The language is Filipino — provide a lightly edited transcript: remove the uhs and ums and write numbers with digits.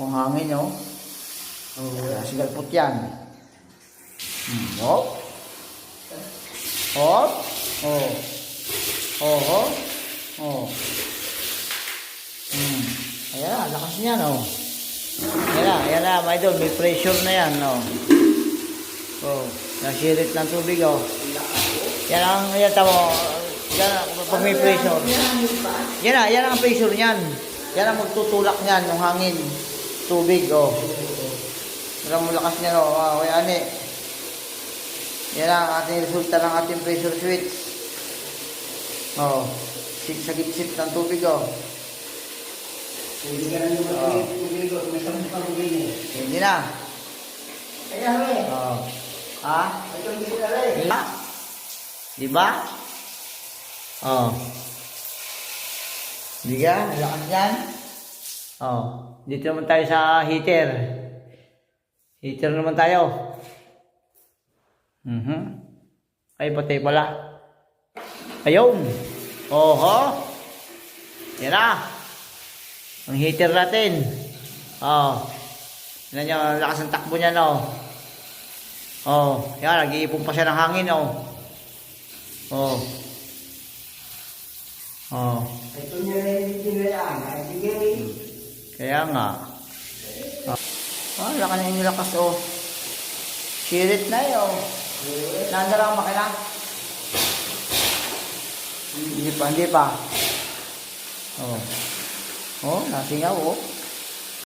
Kung hangin, oh. Sigalpot yan. Hop. Hop. Oh. Oh. Oh. Ayan, lakas niyan, oh. Ayan na, my idol. May pressure na yan, oh. Oh, nasirit ng tubig, oh. Yan tamo. Yan, pag may pressure. Yan ang pressure niyan. Yan ang magtutulak niyan, yung hangin. Tubig, oh. Maraming lakas niyan, oh. Kaya ani. Yan ang ating resulta ng ating pressure switch. Oh. Sagip-sip ng tubig, oh. Hindi na. Oh. Ha? Diba? Oh. Hindi ka? Lakas yan? Oh. Dito naman tayo sa heater. Heater naman tayo. Ay, patay pala. Ayun. Oho. Yan na. Ang heater natin. Oh. Yan yung lakas ng takbo niya, no. Oh. Yan, nag-iipon pa siya ng hangin, oh. Oh. Oh. Ito niya na hindi yan. Kaya nga. Lakas na yung lakas, oh. Sirit na yun, oh. Nandara ang makina? Hindi pa. Oh. Oh, nasingaw, oh.